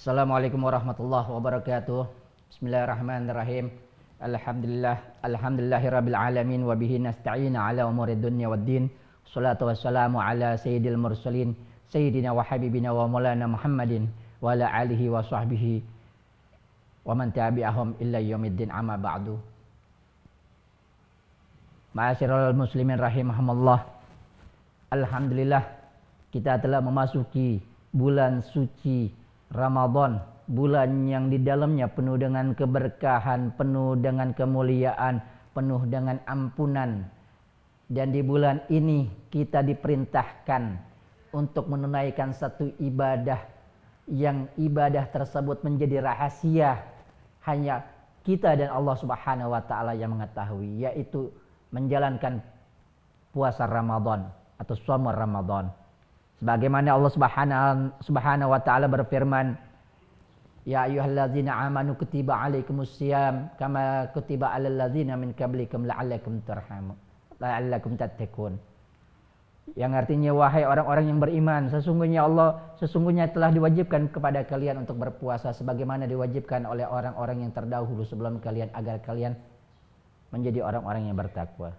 Assalamualaikum warahmatullahi wabarakatuh. Bismillahirrahmanirrahim. Alhamdulillahirabbil alamin wa bihi nasta'in ala umurid dunya waddin. Shalatu wassalamu ala sayyidil mursalin sayyidina wa habibina wa maulana Muhammadin wa ala alihi wa sahbihi wa man tabi'ahum illa yaumiddin, amma ba'du. Ma'asyiral muslimin rahimakumullah. Alhamdulillah, kita telah memasuki bulan suci Ramadan, bulan yang di dalamnya penuh dengan keberkahan, penuh dengan kemuliaan, penuh dengan ampunan. Dan di bulan ini kita diperintahkan untuk menunaikan satu ibadah yang ibadah tersebut menjadi rahasia hanya kita dan Allah Subhanahu wa taala yang mengetahui, yaitu menjalankan puasa Ramadan atau shaum Ramadan. Sebagaimana Allah Subhanahu wa taala berfirman, ya ayyuhalladzina amanu kutiba alaikumusiyam kama kutiba alal ladzina min qablikum la'allakum tattaqun. Yang artinya, wahai orang-orang yang beriman, sesungguhnya telah diwajibkan kepada kalian untuk berpuasa sebagaimana diwajibkan oleh orang-orang yang terdahulu sebelum kalian, agar kalian menjadi orang-orang yang bertakwa.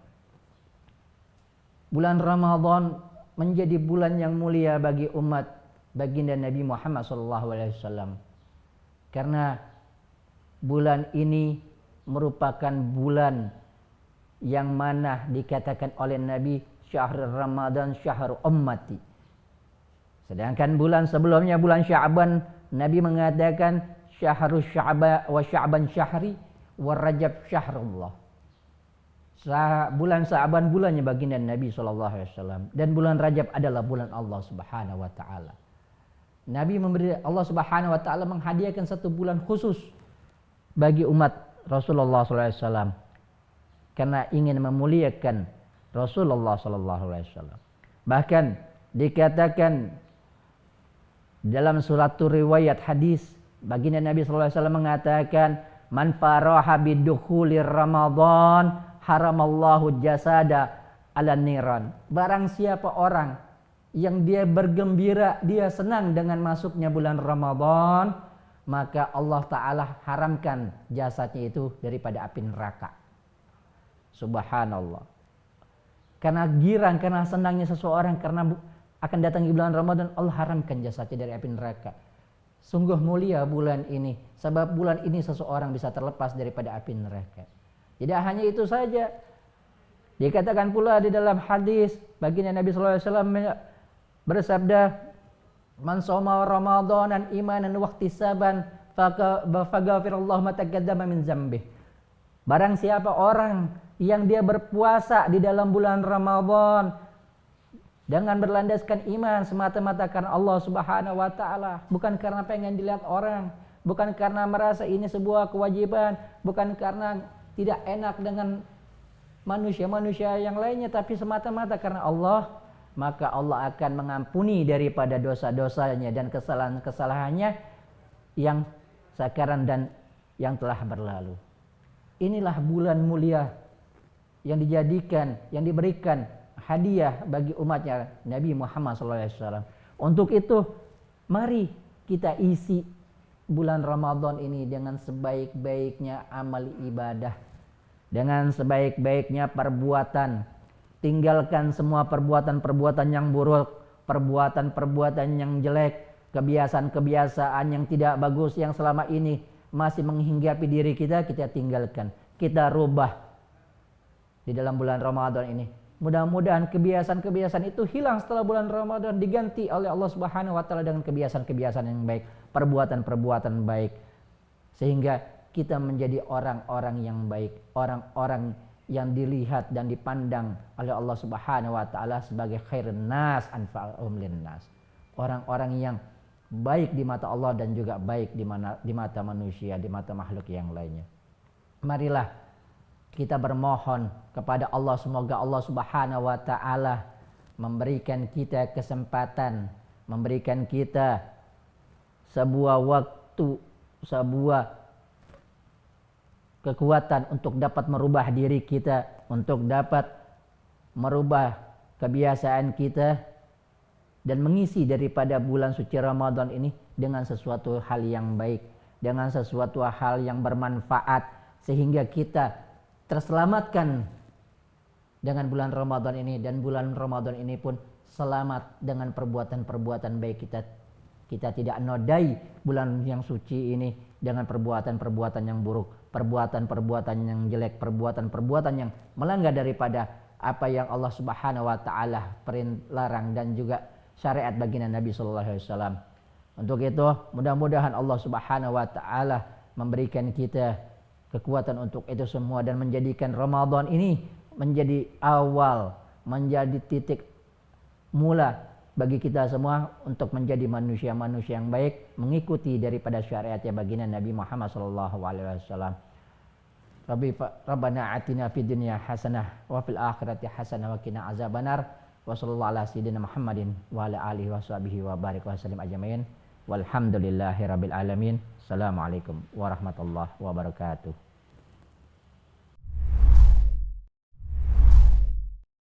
Bulan Ramadan menjadi bulan yang mulia bagi umat baginda Nabi Muhammad SAW, karena bulan ini merupakan bulan yang mana dikatakan oleh Nabi, syahrul Ramadan syahrul ummati. Sedangkan bulan sebelumnya, bulan Sya'ban, Nabi mengatakan syahrul Sya'ban wa Sya'ban syahri wa Rajab syahrullah. Bulan Sya'ban bulannya baginda Nabi SAW, dan bulan Rajab adalah bulan Allah Subhanahu wa taala. Allah Subhanahu wa taala menghadiahkan satu bulan khusus bagi umat Rasulullah SAW karena ingin memuliakan Rasulullah SAW. Bahkan dikatakan dalam suatu riwayat hadis, baginda Nabi SAW mengatakan, man faraha bidukhulir Ramadan haramallahu jasada ala niran. Barang siapa orang yang dia bergembira, dia senang dengan masuknya bulan Ramadan, maka Allah Ta'ala haramkan jasadnya itu daripada api neraka. Subhanallah. Karena girang, karena senangnya seseorang karena akan datang bulan Ramadan, Allah haramkan jasadnya dari api neraka. Sungguh mulia bulan ini, sebab bulan ini seseorang bisa terlepas daripada api neraka. Tidak hanya itu saja, dikatakan pula di dalam hadis baginda Nabi SAW bersabda, man shoma Ramadanan imanan wahtisaban faghfirallahu ma taqaddama min dzambih. Barang siapa orang yang dia berpuasa di dalam bulan Ramadan dengan berlandaskan iman semata-mata karena Allah Subhanahu wa taala, bukan karena pengen dilihat orang, bukan karena merasa ini sebuah kewajiban, bukan karena tidak enak dengan manusia-manusia yang lainnya, tapi semata-mata karena Allah, maka Allah akan mengampuni daripada dosa-dosanya dan kesalahan-kesalahannya yang sekarang dan yang telah berlalu. Inilah bulan mulia yang dijadikan, yang diberikan hadiah bagi umatnya Nabi Muhammad SAW. Untuk itu, mari kita isi bulan Ramadan ini dengan sebaik-baiknya amal ibadah, dengan sebaik-baiknya perbuatan. Tinggalkan semua perbuatan-perbuatan yang buruk, perbuatan-perbuatan yang jelek, kebiasaan-kebiasaan yang tidak bagus yang selama ini masih menghinggapi diri kita, kita tinggalkan, kita rubah di dalam bulan Ramadan ini. Mudah-mudahan kebiasaan-kebiasaan itu hilang setelah bulan Ramadan, diganti oleh Allah Subhanahu wa taala dengan kebiasaan-kebiasaan yang baik, perbuatan-perbuatan baik, sehingga kita menjadi orang-orang yang baik, orang-orang yang dilihat dan dipandang oleh Allah Subhanahu wa taala sebagai khairun nas anfa'uhum linnas. Orang-orang yang baik di mata Allah dan juga baik di mata manusia, di mata makhluk yang lainnya. Marilah kita bermohon kepada Allah, semoga Allah Subhanahu wa taala memberikan kita kesempatan, memberikan kita sebuah waktu, sebuah kekuatan untuk dapat merubah diri kita, untuk dapat merubah kebiasaan kita dan mengisi daripada bulan suci Ramadan ini dengan sesuatu hal yang baik, dengan sesuatu hal yang bermanfaat, sehingga kita terselamatkan dengan bulan Ramadan ini, dan bulan Ramadan ini pun selamat dengan perbuatan-perbuatan baik kita. Kita tidak nodai bulan yang suci ini dengan perbuatan-perbuatan yang buruk, perbuatan-perbuatan yang jelek, perbuatan-perbuatan yang melanggar daripada apa yang Allah Subhanahu wa taala larang dan juga syariat baginda Nabi sallallahu alaihi wasallam. Untuk itu, mudah-mudahan Allah Subhanahu wa taala memberikan kita kekuatan untuk itu semua dan menjadikan Ramadan ini menjadi awal, menjadi titik mula bagi kita semua untuk menjadi manusia-manusia yang baik, mengikuti daripada syariatnya baginda Nabi Muhammad sallallahu alaihi wasallam. Rabbana atina fid dunya hasanah wa fil akhirati hasanah wa qina azabannar. Wa sallallahu ala sayyidina Muhammadin wa ala alihi washabihi wa barik wa sallim ajmain. Walhamdulillahirabbil alamin. Assalamualaikum warahmatullahi wabarakatuh.